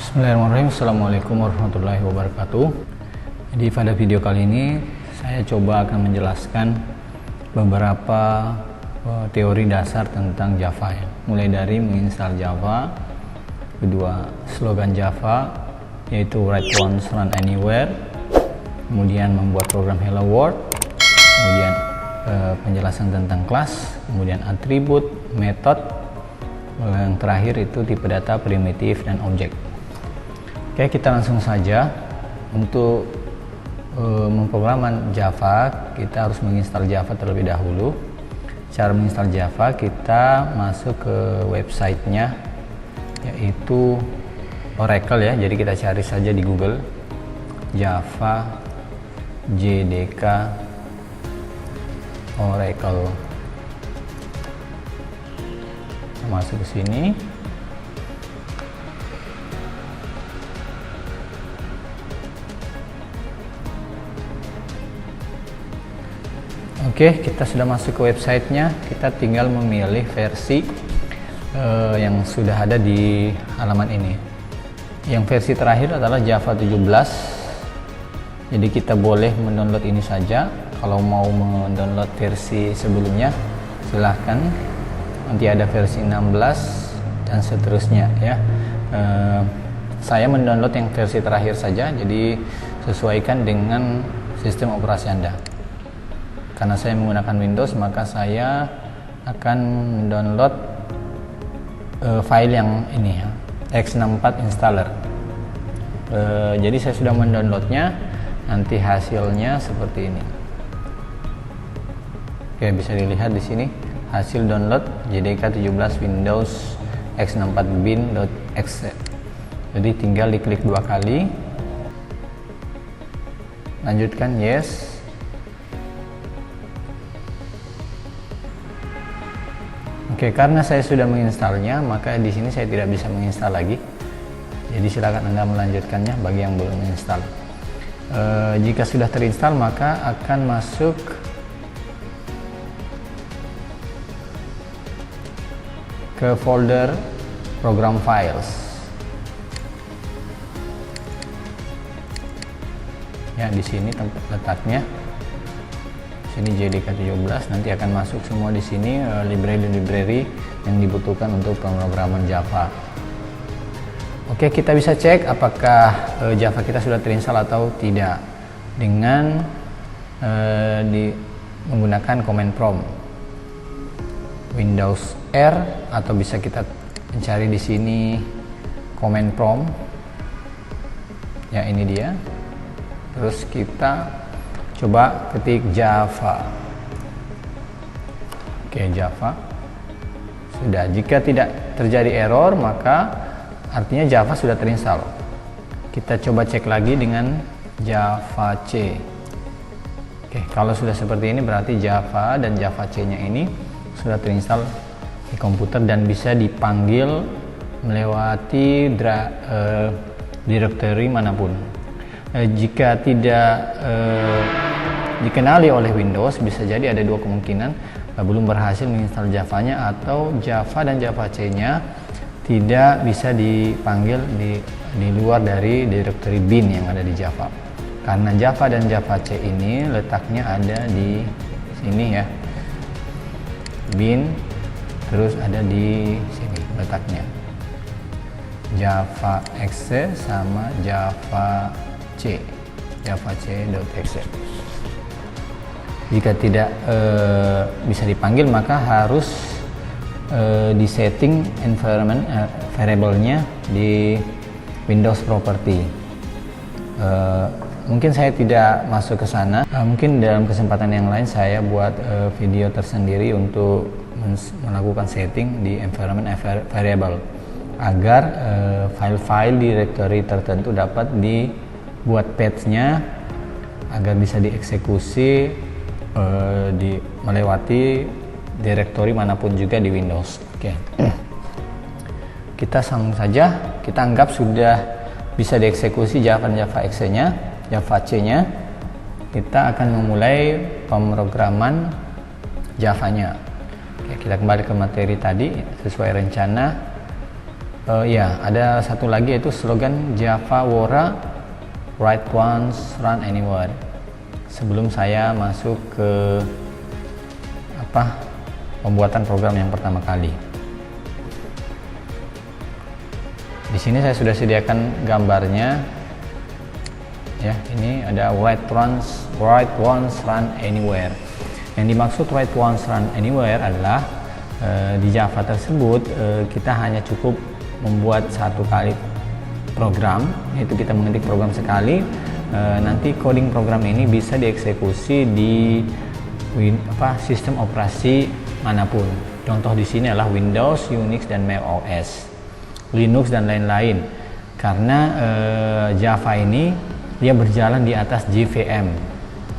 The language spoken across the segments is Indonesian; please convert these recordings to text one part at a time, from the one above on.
Bismillahirrahmanirrahim. Assalamualaikum warahmatullahi wabarakatuh. Jadi pada video kali ini saya coba akan menjelaskan beberapa teori dasar tentang Java ya. Mulai dari menginstal Java, kedua slogan Java yaitu write once run anywhere, kemudian membuat program Hello World, kemudian penjelasan tentang kelas, kemudian atribut, metode, yang terakhir itu tipe data, primitif, dan objek. Oke, kita langsung saja. Untuk memprograman Java, kita harus menginstal Java terlebih dahulu. Cara menginstal Java, kita masuk ke websitenya, yaitu Oracle ya. Jadi kita cari saja di Google Java JDK Oracle. Masuk ke sini. Oke, kita sudah masuk ke websitenya. Kita tinggal memilih versi yang sudah ada di halaman ini. Yang versi terakhir adalah Java 17. Jadi kita boleh mendownload ini saja. Kalau mau mendownload versi sebelumnya, silahkan. Nanti ada versi 16 dan seterusnya ya. Saya mendownload yang versi terakhir saja. Jadi sesuaikan dengan sistem operasi Anda. Karena saya menggunakan Windows, maka saya akan mendownload file yang ini ya, x64 installer. Jadi saya sudah mendownloadnya. Nanti hasilnya seperti ini. Oke, bisa dilihat di sini hasil download JDK 17 Windows x64 bin.exe. Jadi tinggal diklik 2 kali, lanjutkan yes. Oke, karena saya sudah menginstalnya, maka di sini saya tidak bisa menginstal lagi. Jadi silakan Anda melanjutkannya bagi yang belum menginstal. Jika sudah terinstall, maka akan masuk ke folder program files. Ya, di sini tempat letaknya. Ini JDK 17, nanti akan masuk semua di sini library yang dibutuhkan untuk pemrograman Java. Oke, kita bisa cek apakah Java kita sudah terinstall atau tidak dengan menggunakan command prompt Windows R, atau bisa kita mencari di sini command prompt. Ya, ini dia. Terus kita coba ketik Java. Oke, Java. Sudah. Jika tidak terjadi error, maka artinya Java sudah terinstall. Kita coba cek lagi dengan Java C. Oke, kalau sudah seperti ini berarti Java dan Java C-nya ini sudah terinstall di komputer dan bisa dipanggil melewati directory manapun. Jika tidak dikenali oleh Windows, bisa jadi ada dua kemungkinan: belum berhasil menginstal Java-nya, atau Java dan Java C-nya tidak bisa dipanggil di luar dari directory bin yang ada di Java. Karena Java dan Java C ini letaknya ada di sini ya, bin, terus ada di sini letaknya Java exe sama Java C, Java C.exe. Jika tidak bisa dipanggil, maka harus disetting environment variable-nya di Windows Property. Mungkin saya tidak masuk ke sana. Mungkin dalam kesempatan yang lain saya buat video tersendiri untuk melakukan setting di environment variable agar file-file directory tertentu dapat dibuat path-nya agar bisa dieksekusi melewati directory manapun juga di Windows. Oke. Kita sambung saja. Kita anggap sudah bisa dieksekusi Java dan Java exe-nya, Java C-nya. Kita akan memulai pemrograman Java-nya. Oke, kita kembali ke materi tadi. Sesuai rencana Ya, ada satu lagi yaitu slogan Java Wora, write once, run anywhere. Sebelum saya masuk ke pembuatan program yang pertama kali. Di sini saya sudah sediakan gambarnya. Ya, ini ada write once, run anywhere. Yang dimaksud write once, run anywhere adalah di Java tersebut kita hanya cukup membuat satu kali program, yaitu kita mengetik program sekali, nanti coding program ini bisa dieksekusi di sistem operasi manapun. Contoh di sini adalah Windows, Unix, dan Mac OS, Linux dan lain-lain. Karena Java ini dia berjalan di atas JVM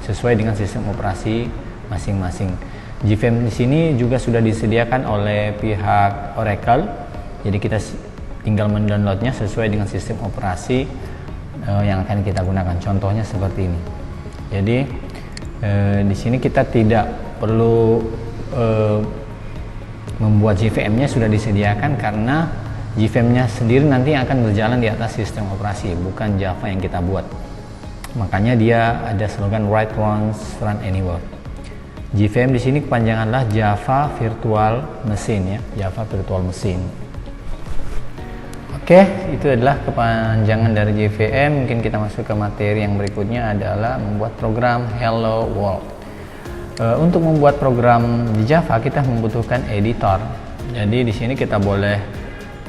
sesuai dengan sistem operasi masing-masing. JVM di sini juga sudah disediakan oleh pihak Oracle, jadi kita tinggal mendownloadnya sesuai dengan sistem operasi yang akan kita gunakan. Contohnya seperti ini. Jadi di sini kita tidak perlu membuat JVM-nya, sudah disediakan karena JVM-nya sendiri nanti akan berjalan di atas sistem operasi, bukan Java yang kita buat. Makanya dia ada slogan write once, run anywhere. JVM di sini kepanjanganlah Java Virtual Machine, ya, Java Virtual Machine. Oke, itu adalah kepanjangan dari JVM. Mungkin kita masuk ke materi yang berikutnya adalah membuat program Hello World. Untuk membuat program di Java kita membutuhkan editor. Jadi di sini kita boleh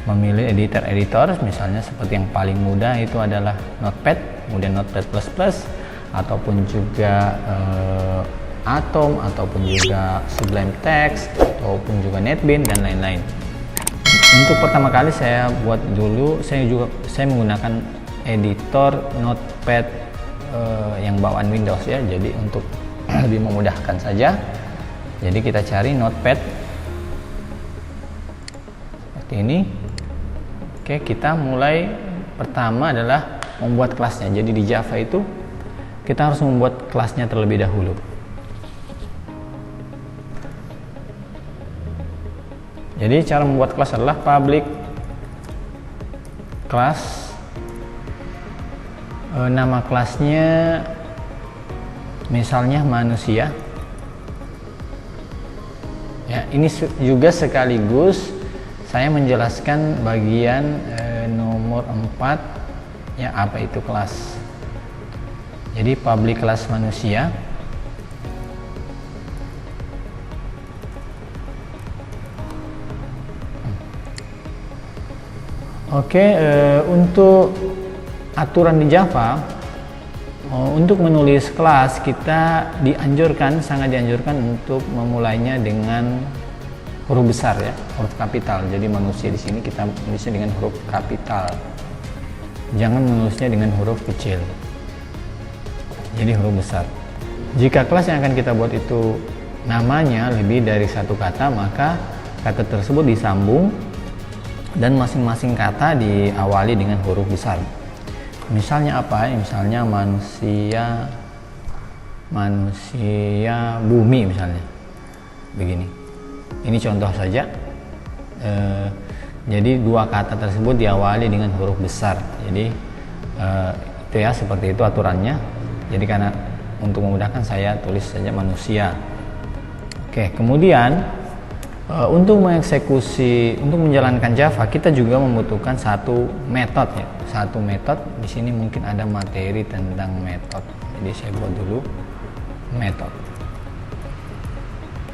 memilih editor, misalnya seperti yang paling mudah itu adalah Notepad, kemudian Notepad++, ataupun juga Atom, ataupun juga Sublime Text, ataupun juga NetBeans dan lain-lain. Untuk pertama kali saya buat dulu, saya menggunakan editor Notepad yang bawaan Windows, ya. Jadi untuk lebih memudahkan saja, jadi kita cari Notepad seperti ini. Oke, kita mulai pertama adalah membuat kelasnya. Jadi di Java itu kita harus membuat kelasnya terlebih dahulu. Jadi cara membuat kelas adalah public class, nama kelasnya misalnya manusia. Ya, ini juga sekaligus saya menjelaskan bagian nomor 4, ya, apa itu kelas. Jadi public class manusia. Oke, untuk aturan di Java, untuk menulis kelas kita sangat dianjurkan untuk memulainya dengan huruf besar, ya, huruf kapital. Jadi manusia di sini kita menulisnya dengan huruf kapital. Jangan menulisnya dengan huruf kecil. Jadi huruf besar. Jika kelas yang akan kita buat itu namanya lebih dari satu kata, maka kata tersebut disambung dan masing-masing kata diawali dengan huruf besar. Misalnya apa? Misalnya manusia bumi misalnya. Begini. Ini contoh saja. Jadi dua kata tersebut diawali dengan huruf besar. Jadi itu, ya, seperti itu aturannya. Jadi karena untuk memudahkan saya tulis saja manusia. Oke, kemudian untuk menjalankan Java kita juga membutuhkan satu metode, ya. Satu metode di sini mungkin ada materi tentang metode. Jadi saya buat dulu metode.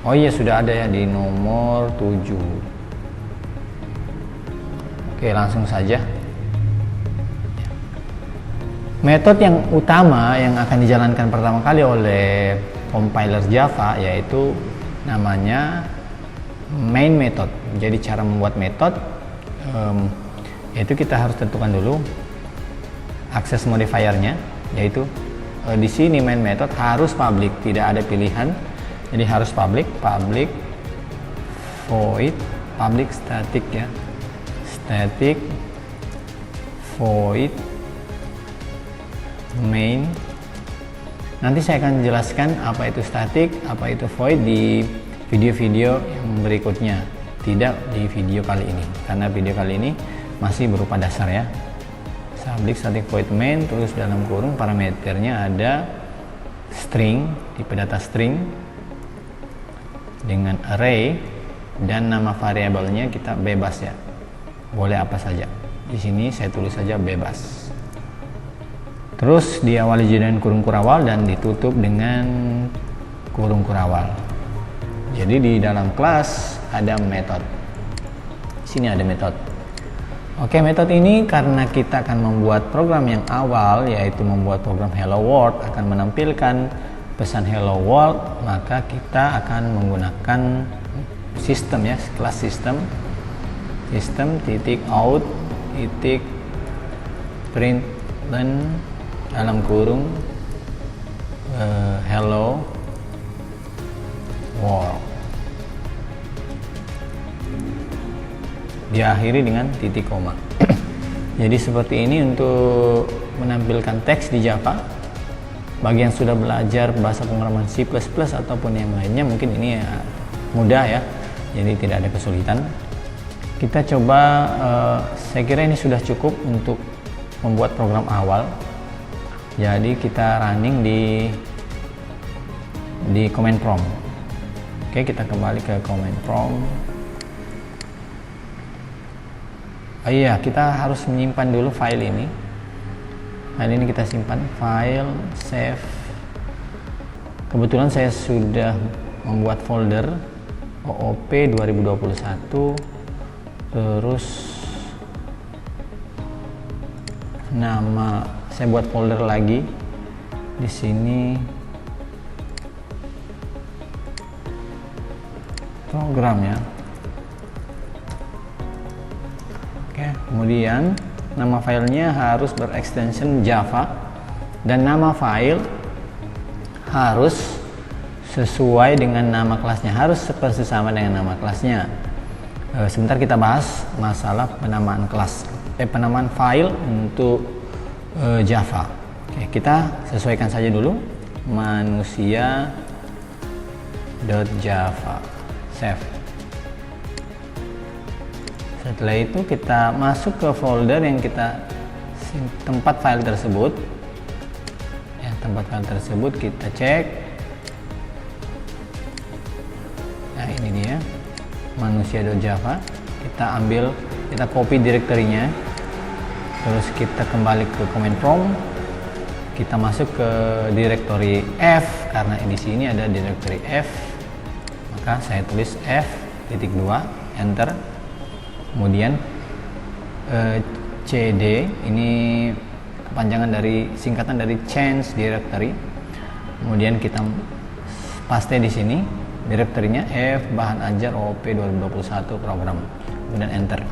Oh iya, sudah ada, ya, di nomor 7. Oke, langsung saja. Metode yang utama yang akan dijalankan pertama kali oleh compiler Java yaitu namanya main method. Jadi cara membuat metode yaitu kita harus tentukan dulu akses modifiernya, yaitu di sini main method harus public, tidak ada pilihan. Jadi harus public void public static, ya, static void main. Nanti saya akan jelaskan apa itu static, apa itu void di video-video yang berikutnya, tidak di video kali ini, karena video kali ini masih berupa dasar ya. Public static void main, terus dalam kurung parameternya ada string, tipe data string dengan array, dan nama variabelnya kita bebas ya, boleh apa saja. Di sini saya tulis saja bebas. Terus diawali dengan kurung kurawal dan ditutup dengan kurung kurawal. Jadi di dalam kelas ada metode. Di sini ada metode. Oke, metode ini karena kita akan membuat program yang awal, yaitu membuat program Hello World, akan menampilkan pesan Hello World, maka kita akan menggunakan sistem ya, kelas sistem titik out titik println dalam kurung Hello World, diakhiri dengan titik koma. Jadi seperti ini untuk menampilkan teks di Java. Bagi yang sudah belajar bahasa pemrograman C++ ataupun yang lainnya, mungkin ini ya mudah ya, jadi tidak ada kesulitan. Kita coba, saya kira ini sudah cukup untuk membuat program awal. Jadi kita running di command prompt. Oke, kita kembali ke command prompt. Oh iya, kita harus menyimpan dulu file ini. File ini kita simpan, file, save. Kebetulan saya sudah membuat folder OOP 2021. Terus nama saya buat folder lagi di sini, program ya. Oke, kemudian nama filenya harus berextension Java dan nama file harus sesuai dengan nama kelasnya, harus seperti sama dengan nama kelasnya. Sebentar kita bahas masalah penamaan kelas, penamaan file untuk Java. Oke, kita sesuaikan saja dulu manusia.java, save. Setelah itu kita masuk ke folder yang kita tempat file tersebut ya, tempat file tersebut kita cek. Nah, ini dia manusia.java. Kita ambil, kita copy direktorinya, terus kita kembali ke command prompt, kita masuk ke direktori F karena di sini ada direktori F, maka saya tulis F.2, enter. Kemudian CD ini kepanjangan dari, singkatan dari change directory. Kemudian kita paste di sini direktorinya F bahan ajar OOP 2021 program, kemudian enter.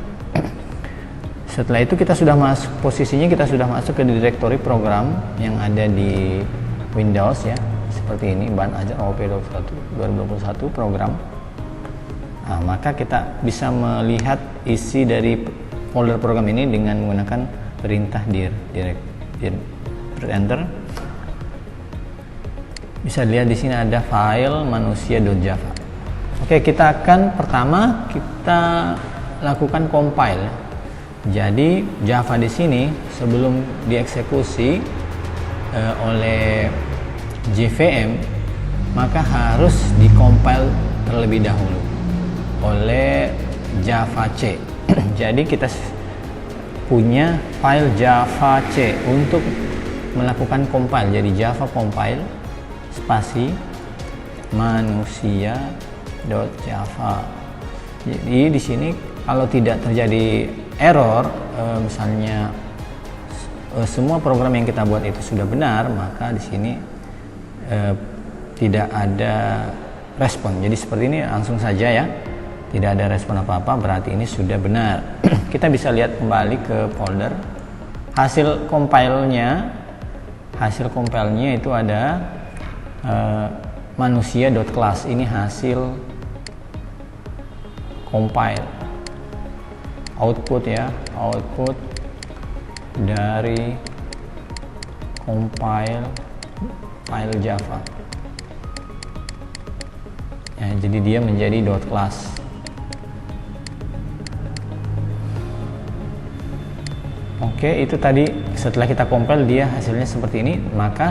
Setelah itu kita sudah masuk, posisinya kita sudah masuk ke direktori program yang ada di Windows ya, seperti ini, bahan ajar OOP 2021 program. Nah, maka kita bisa melihat isi dari folder program ini dengan menggunakan perintah dir enter. Bisa dilihat di sini ada file manusia.java. Oke, kita akan pertama kita lakukan compile. Jadi Java di sini sebelum dieksekusi oleh JVM, maka harus dikompil terlebih dahulu oleh Java C. Jadi kita punya file Java C untuk melakukan compile. Jadi Java compile spasi manusia.java. Jadi di sini kalau tidak terjadi error, misalnya semua program yang kita buat itu sudah benar, maka di sini tidak ada respon. Jadi seperti ini langsung saja ya, tidak ada respon apa-apa, berarti ini sudah benar. Kita bisa lihat kembali ke folder hasil compile-nya. Hasil compile-nya itu ada manusia.class. Ini hasil compile, output ya, output dari compile file Java ya, jadi dia menjadi .class. Oke, itu tadi setelah kita compile dia hasilnya seperti ini. Maka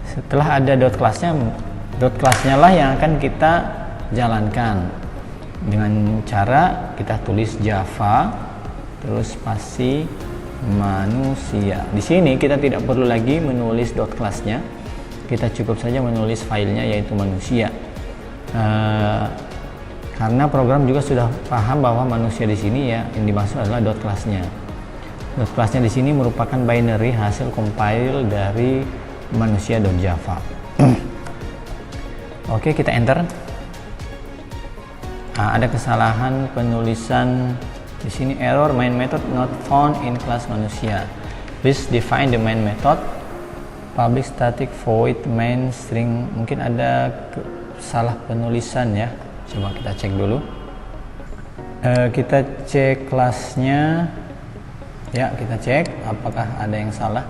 setelah ada dot class-nya lah yang akan kita jalankan dengan cara kita tulis Java terus spasi manusia. Di sini kita tidak perlu lagi menulis dot class-nya, kita cukup saja menulis filenya yaitu manusia. Karena program juga sudah paham bahwa manusia di sini ya yang dimaksud adalah dot class-nya. Dot class-nya di sini merupakan binary hasil compile dari manusia.java. Oke, kita enter. Ada kesalahan penulisan di sini, error main method not found in class manusia. Please define the main method. Public static void main string. Mungkin ada salah penulisan ya. Coba kita cek dulu. Kita cek kelasnya. Ya, kita cek apakah ada yang salah.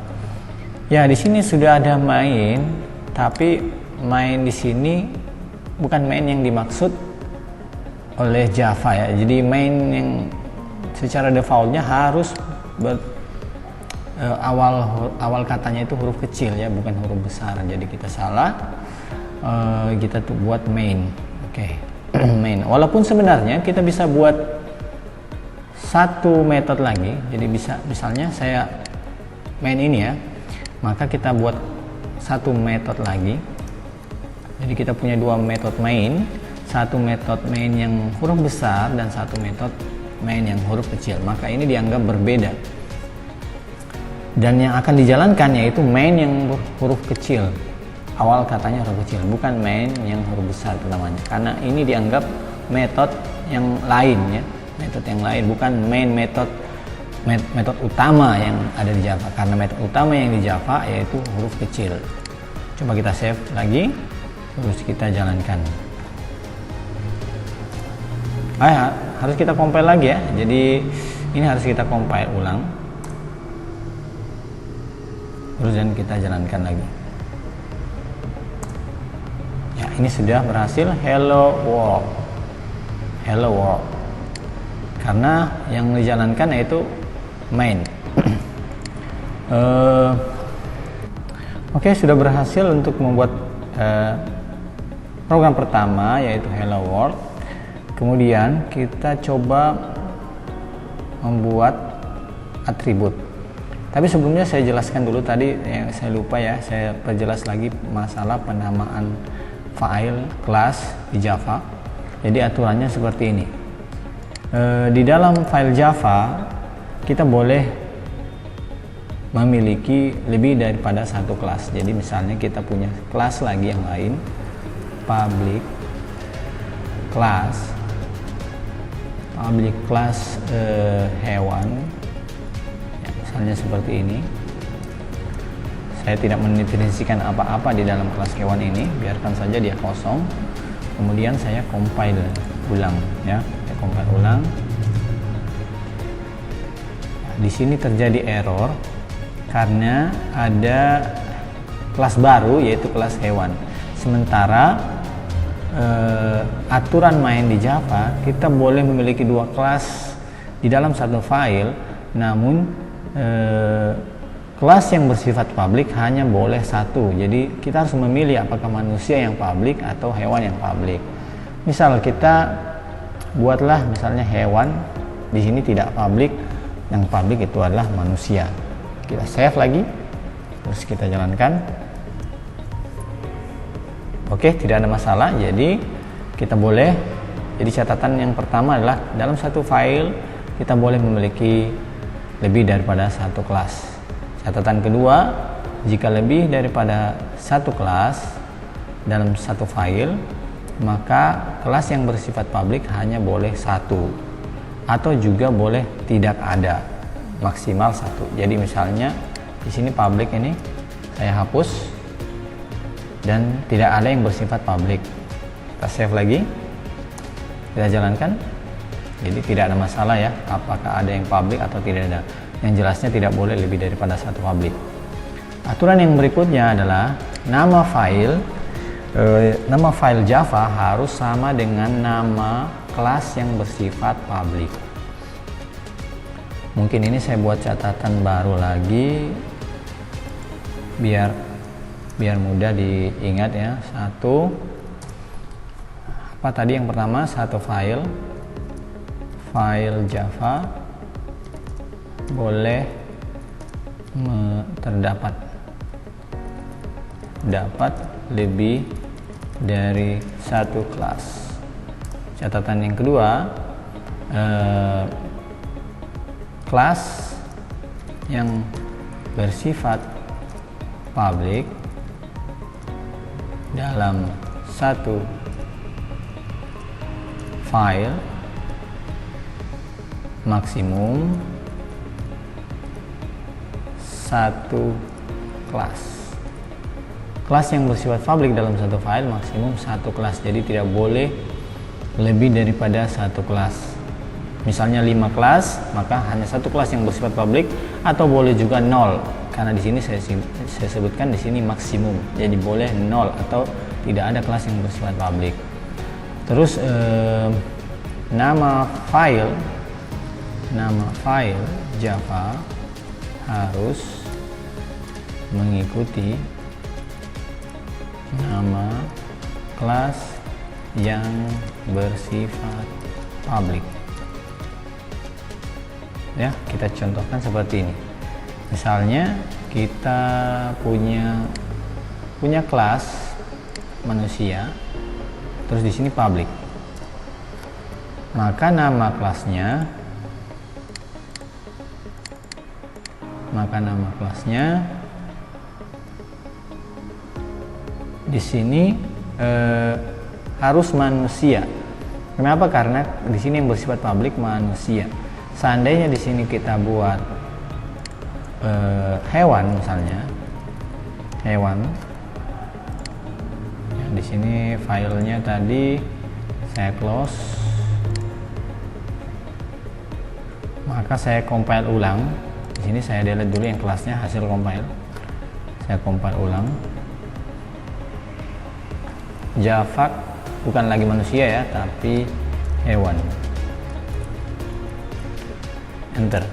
Ya, di sini sudah ada main, tapi main di sini bukan main yang dimaksud oleh Java ya. Jadi main yang secara defaultnya harus awal katanya itu huruf kecil ya, bukan huruf besar. Jadi kita salah. Kita tuh buat main. Oke. Main. Walaupun sebenarnya kita bisa buat satu metode lagi, jadi bisa misalnya saya main ini ya, maka kita buat satu metode lagi. Jadi kita punya dua metode main, satu metode main yang huruf besar dan satu metode main yang huruf kecil, maka ini dianggap berbeda. Dan yang akan dijalankan yaitu main yang huruf kecil, awal katanya huruf kecil, bukan main yang huruf besar namanya, karena ini dianggap metode yang lain ya. Metode yang lain, bukan main metode utama yang ada di Java, karena metode utama yang di Java yaitu huruf kecil. Coba kita save lagi terus kita jalankan. Harus kita compile lagi ya, jadi ini harus kita compile ulang terus dan kita jalankan lagi ya. Ini sudah berhasil. Hello world, karena yang dijalankan yaitu main. Oke, sudah berhasil untuk membuat program pertama yaitu Hello World. Kemudian kita coba membuat atribut. Tapi sebelumnya saya jelaskan dulu tadi yang saya lupa ya, saya perjelas lagi masalah penamaan file kelas di Java. Jadi aturannya seperti ini. Di dalam file Java kita boleh memiliki lebih daripada satu kelas. Jadi misalnya kita punya kelas lagi yang lain, public class hewan ya, misalnya seperti ini. Saya tidak mendefinisikan apa-apa di dalam kelas hewan ini, biarkan saja dia kosong. Kemudian saya compile ulang ya. Compile ulang. Di sini terjadi error karena ada kelas baru yaitu kelas hewan. Sementara aturan main di Java kita boleh memiliki dua kelas di dalam satu file, namun kelas yang bersifat publik hanya boleh satu. Jadi kita harus memilih apakah manusia yang publik atau hewan yang publik. Misal kita buatlah misalnya hewan, di sini tidak publik, yang publik itu adalah manusia. Kita save lagi terus kita jalankan. Oke, tidak ada masalah. Jadi kita boleh, jadi catatan yang pertama adalah dalam satu file kita boleh memiliki lebih daripada satu kelas. Catatan kedua, jika lebih daripada satu kelas dalam satu file, maka kelas yang bersifat publik hanya boleh satu, atau juga boleh tidak ada, maksimal satu. Jadi misalnya di sini publik ini saya hapus dan tidak ada yang bersifat publik. Kita save lagi, kita jalankan. Jadi tidak ada masalah ya, apakah ada yang publik atau tidak ada. Yang jelasnya tidak boleh lebih daripada satu publik. Aturan yang berikutnya adalah nama file Java harus sama dengan nama kelas yang bersifat publik. Mungkin ini saya buat catatan baru lagi biar mudah diingat ya. Apa tadi yang pertama? Satu file Java boleh dapat lebih dari satu kelas. Catatan yang kedua, kelas yang bersifat public dalam satu file maksimum satu kelas. Kelas yang bersifat public dalam satu file maksimum satu kelas, jadi tidak boleh lebih daripada satu kelas. Misalnya 5 kelas, maka hanya satu kelas yang bersifat public, atau boleh juga 0, karena di sini saya sebutkan di sini maksimum, jadi boleh 0 atau tidak ada kelas yang bersifat public. Terus nama file Java harus mengikuti nama kelas yang bersifat public. Ya, kita contohkan seperti ini. Misalnya kita punya kelas manusia, terus di sini public. Maka nama kelasnya di sini harus manusia. Kenapa? Karena di sini yang bersifat public manusia. Seandainya di sini kita buat hewan, misalnya hewan, ya, di sini filenya tadi saya close, maka saya compile ulang. Di sini saya delete dulu yang kelasnya, hasil compile. Saya compile ulang. Java bukan lagi manusia ya, tapi hewan. Enter.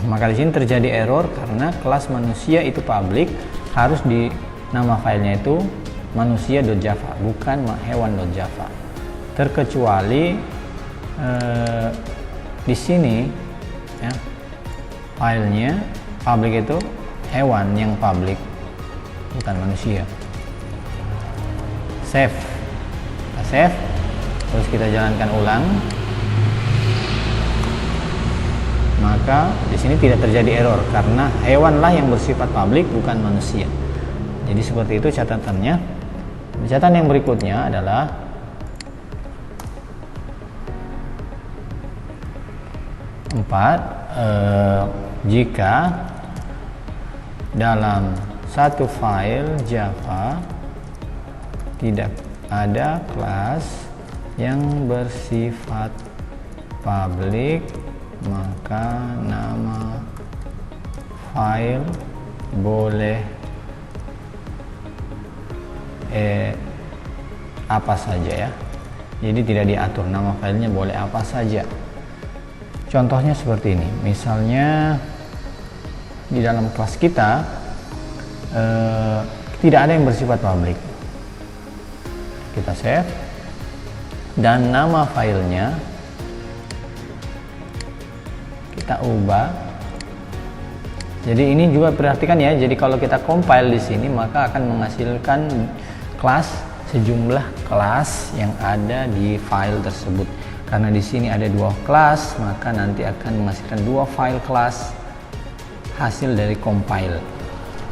Maka di sini terjadi error karena kelas manusia itu public, harus di nama filenya itu manusia.java, bukan hewan.java. Terkecuali di sini ya, filenya public itu hewan yang public, bukan manusia. Save. Kita save, terus kita jalankan ulang. Maka di sini tidak terjadi error karena hewanlah yang bersifat public, bukan manusia. Jadi seperti itu catatannya. Catatan yang berikutnya adalah jika dalam satu file Java tidak ada kelas yang bersifat public, maka nama file boleh apa saja ya. Jadi tidak diatur, nama filenya boleh apa saja. Contohnya seperti ini. Misalnya di dalam kelas kita tidak ada yang bersifat public. Kita save dan nama filenya kita ubah. Jadi ini juga perhatikan ya. Jadi kalau kita compile di sini maka akan menghasilkan kelas, sejumlah kelas yang ada di file tersebut. Karena di sini ada 2 kelas, maka nanti akan menghasilkan 2 file kelas hasil dari compile.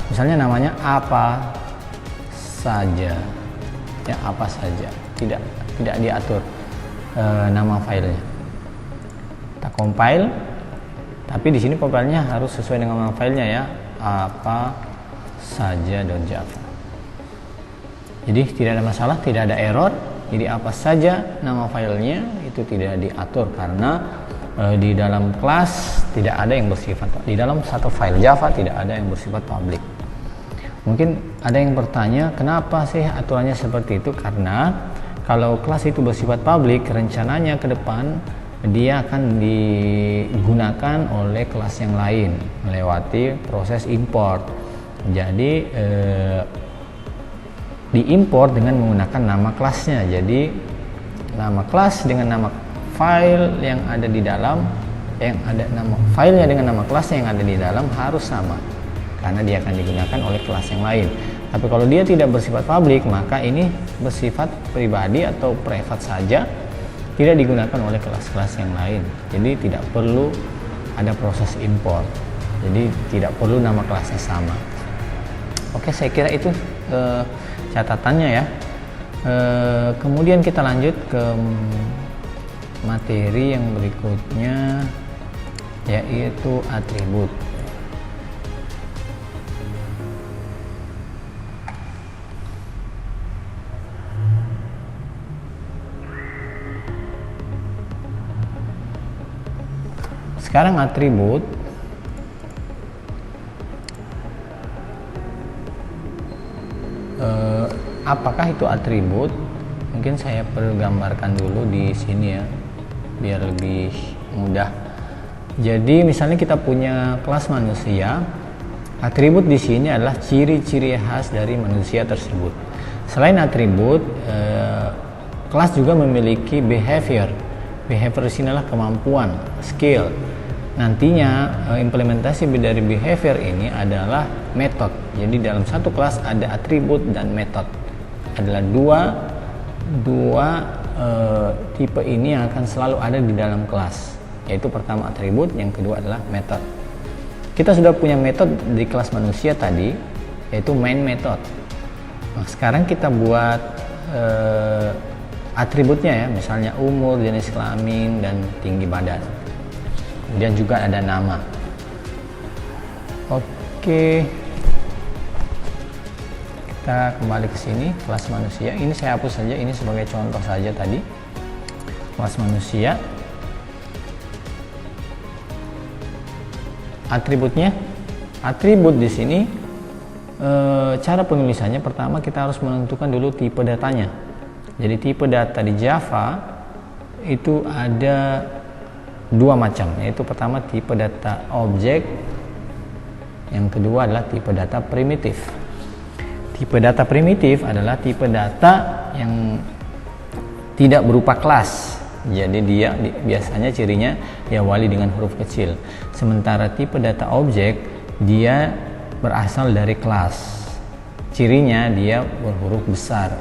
Misalnya namanya apa saja. Ya, apa saja. Tidak diatur nama filenya. Kita compile. Tapi di sini compilenya harus sesuai dengan nama filenya ya, apa saja.java. Jadi tidak ada masalah, tidak ada error. Jadi apa saja nama filenya itu tidak diatur karena di dalam kelas tidak ada yang bersifat, di dalam satu file Java tidak ada yang bersifat public. Mungkin ada yang bertanya, kenapa sih aturannya seperti itu? Karena kalau kelas itu bersifat public, rencananya ke depan dia akan digunakan oleh kelas yang lain melewati proses import. Jadi diimport dengan menggunakan nama kelasnya. Jadi nama kelas dengan nama file yang ada di dalam, yang ada nama filenya dengan nama kelasnya yang ada di dalam harus sama, karena dia akan digunakan oleh kelas yang lain. Tapi kalau dia tidak bersifat public, maka ini bersifat pribadi atau private saja, tidak digunakan oleh kelas-kelas yang lain. Jadi tidak perlu ada proses import, jadi tidak perlu nama kelasnya sama. Oke, saya kira itu catatannya ya. Kemudian kita lanjut ke materi yang berikutnya, yaitu atribut. Sekarang atribut apakah itu atribut? Mungkin saya perlu gambarkan dulu di sini ya, biar lebih mudah. Jadi misalnya kita punya kelas manusia, atribut di sini adalah ciri-ciri khas dari manusia tersebut. Selain atribut, kelas juga memiliki behavior. Behavior di sini adalah kemampuan, skill. Nantinya implementasi dari behavior ini adalah method. Jadi dalam satu kelas ada atribut dan method. Adalah dua tipe ini yang akan selalu ada di dalam kelas, yaitu pertama atribut, yang kedua adalah method. Kita sudah punya method di kelas manusia tadi, yaitu main method. Nah, sekarang kita buat atributnya ya, misalnya umur, jenis kelamin, dan tinggi badan. Kemudian juga ada nama. Oke, kita kembali ke sini, kelas manusia. Ini saya hapus saja, ini sebagai contoh saja tadi. Kelas manusia. Atributnya, atribut di sini cara penulisannya, pertama kita harus menentukan dulu tipe datanya. Jadi tipe data di Java itu ada dua macam, yaitu pertama tipe data objek, yang kedua adalah tipe data primitif. Tipe data primitif adalah tipe data yang tidak berupa kelas, jadi dia biasanya cirinya diawali dengan huruf kecil. Sementara tipe data objek dia berasal dari kelas, cirinya dia berhuruf besar.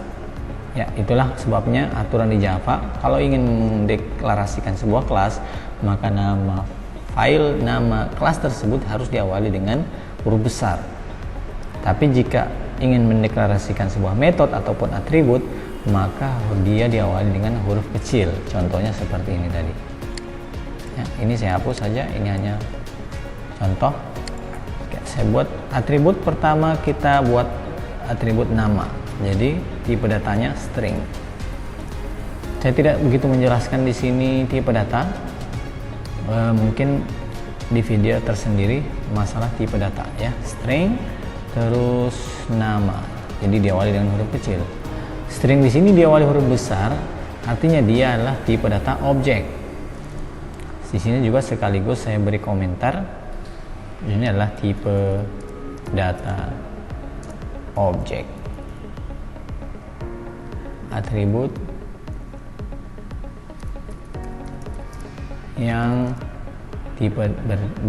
Ya, itulah sebabnya aturan di Java, kalau ingin mendeklarasikan sebuah kelas, maka nama file, nama kelas tersebut harus diawali dengan huruf besar. Tapi jika ingin mendeklarasikan sebuah metode ataupun atribut, maka dia diawali dengan huruf kecil. Contohnya seperti ini tadi. Ya, ini saya hapus saja, ini hanya contoh. Oke, saya buat atribut pertama, kita buat atribut nama. Jadi tipe datanya string. Saya tidak begitu menjelaskan di sini tipe data. Mungkin di video tersendiri masalah tipe data ya. String terus nama. Jadi diawali dengan huruf kecil. String di sini diawali huruf besar, artinya dia adalah tipe data objek. Di sini juga sekaligus saya beri komentar. Ini adalah tipe data objek. Atribut yang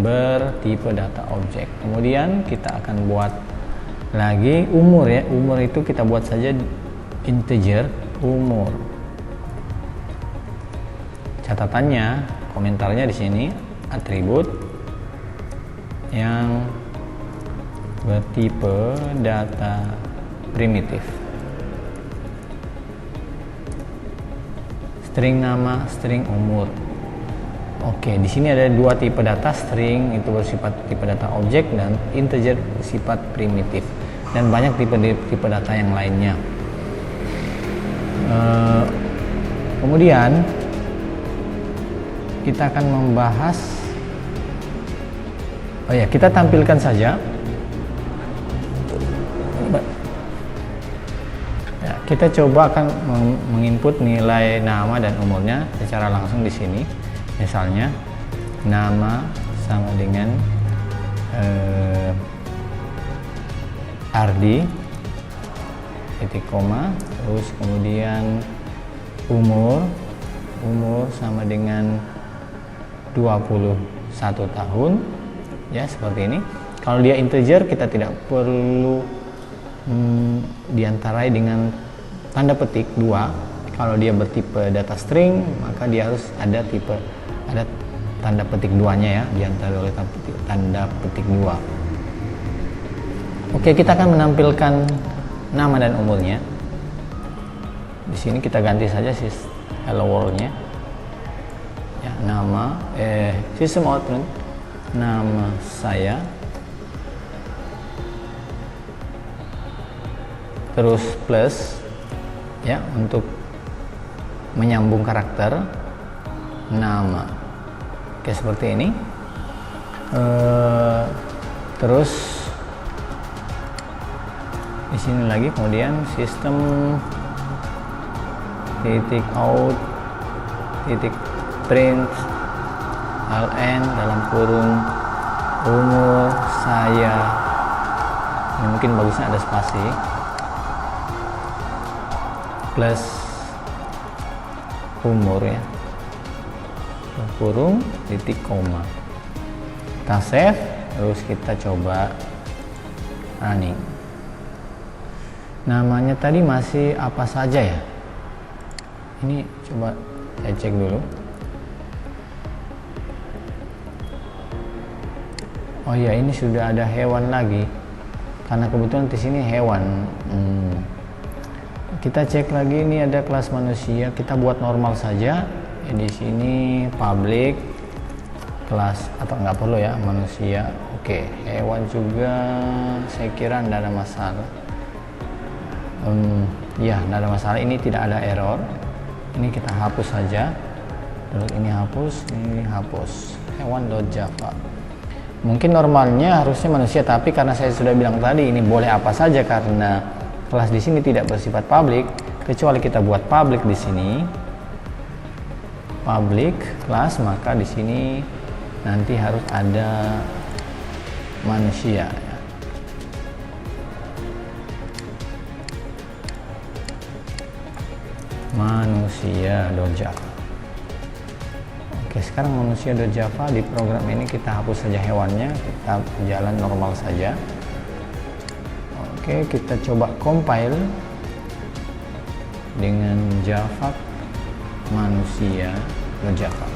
bertipe data objek. Kemudian kita akan buat lagi umur ya. Umur itu kita buat saja integer umur. Catatannya, komentarnya di sini, atribut yang bertipe data primitif. String nama, string umur. Oke, di sini ada dua tipe data, string itu bersifat tipe data objek dan integer bersifat primitif. Dan banyak tipe data yang lainnya. Kemudian kita akan membahas, kita tampilkan saja. Kita coba akan menginput nilai nama dan umurnya secara langsung di sini. Misalnya nama sama dengan Ardi, titik koma, terus kemudian umur sama dengan 21 tahun, ya seperti ini. Kalau dia integer kita tidak perlu diantarai dengan tanda petik 2. Kalau dia bertipe data string maka dia harus ada tanda petik 2-nya ya, diantarai oleh tanda petik 2. Oke, kita akan menampilkan nama dan umurnya. Di sini kita ganti saja hello world-nya. Ya, nama system output nama saya, terus plus ya untuk menyambung karakter nama. Oke, seperti ini. Terus di sini lagi kemudian sistem titik out titik print ln dalam kurung umur saya. Ini mungkin bagusnya ada spasi, plus umur ya, kurung titik koma. Kita save, terus kita coba running. Namanya tadi masih apa saja ya? Ini coba saya cek dulu. Oh ya, ini sudah ada hewan lagi. Karena kebetulan di sini hewan. Kita cek lagi, ini ada kelas manusia. Kita buat normal saja. Di sini public kelas, atau nggak perlu ya, manusia. Oke, hewan juga saya kira tidak ada masalah. Ya, tidak ada masalah. Ini tidak ada error. Ini kita hapus saja. Terus ini hapus, ini hapus. Hewan.java. Mungkin normalnya harusnya manusia, tapi karena saya sudah bilang tadi ini boleh apa saja karena kelas di sini tidak bersifat public, kecuali kita buat public di sini. Public kelas, maka di sini nanti harus ada manusia ya. Manusia.java. Oke, sekarang manusia.java di program ini kita hapus saja hewannya, kita jalan normal saja. Oke, kita coba compile dengan Java manusia.java.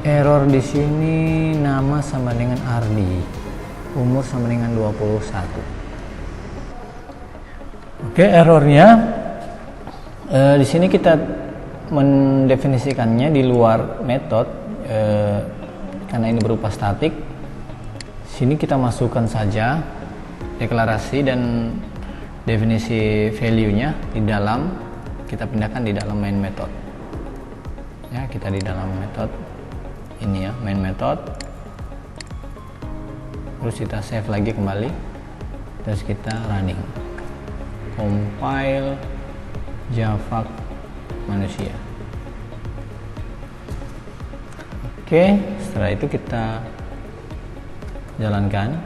Error di sini, nama sama dengan Ardi, umur sama dengan 21. Oke, errornya di sini kita mendefinisikannya di luar metode karena ini berupa statik. Sini kita masukkan saja deklarasi dan definisi value-nya di dalam, kita pindahkan di dalam main method. Ya, kita di dalam method ini ya, main method. Terus kita save lagi kembali. Terus kita running. Compile Java manusia. Oke, setelah itu kita jalankan.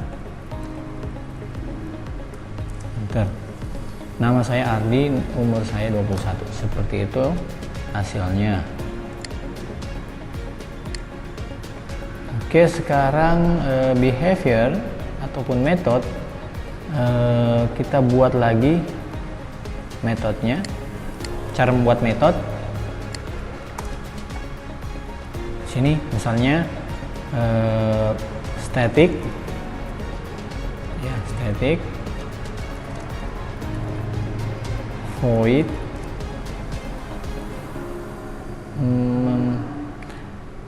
Enter. Nama saya Ardi, umur saya 21. Seperti itu hasilnya. Oke, sekarang behavior ataupun metode, kita buat lagi metodenya. Cara membuat metode sini misalnya static ya, static void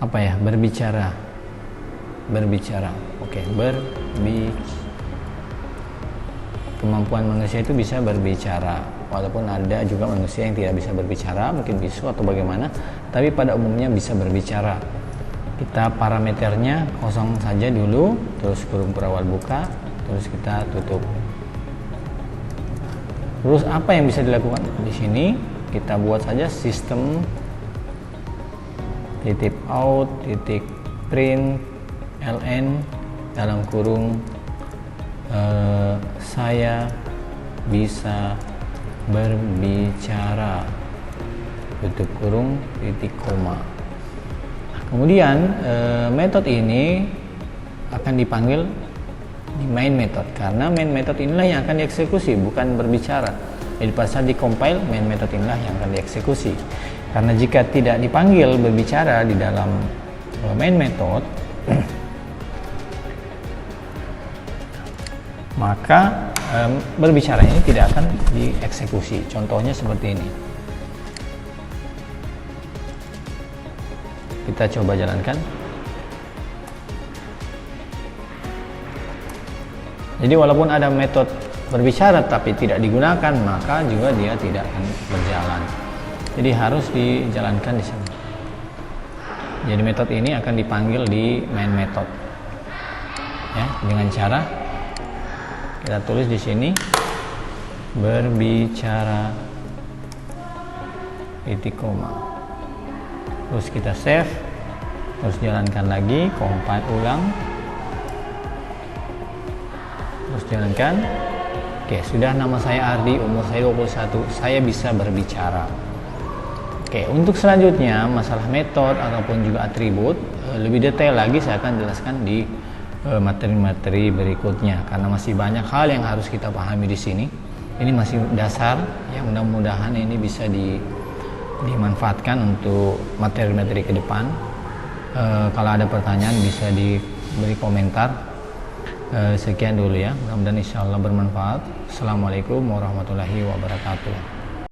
apa ya, berbicara. Oke, kemampuan manusia itu bisa berbicara, walaupun ada juga manusia yang tidak bisa berbicara, mungkin bisu atau bagaimana, tapi pada umumnya bisa berbicara. Kita parameternya kosong saja dulu, terus kurung perawal buka, terus kita tutup. Terus apa yang bisa dilakukan di sini? Kita buat saja sistem titik out titik print ln dalam kurung saya bisa berbicara tutup kurung titik koma. Nah, kemudian metode ini akan dipanggil di main method, karena main method inilah yang akan dieksekusi, bukan berbicara. Jadi pas saat di compile, main method inilah yang akan dieksekusi. Karena jika tidak dipanggil berbicara di dalam main method, maka berbicara ini tidak akan dieksekusi. Contohnya seperti ini. Kita coba jalankan. Jadi walaupun ada metode berbicara tapi tidak digunakan, maka juga dia tidak akan berjalan. Jadi harus dijalankan di sini. Jadi metode ini akan dipanggil di main method. Ya, dengan cara kita tulis di sini berbicara titik koma. Terus kita save, terus jalankan lagi, compile ulang. Terus jalankan. Oke, sudah. Nama saya Ardi, umur saya 21, saya bisa berbicara. Oke, untuk selanjutnya masalah metode ataupun juga atribut lebih detail lagi saya akan jelaskan di materi-materi berikutnya, karena masih banyak hal yang harus kita pahami di sini. Ini masih dasar, yang mudah-mudahan ini bisa dimanfaatkan untuk materi-materi ke depan. Kalau ada pertanyaan bisa diberi komentar. Sekian dulu ya, mudah-mudahan insya Allah bermanfaat. Assalamualaikum warahmatullahi wabarakatuh.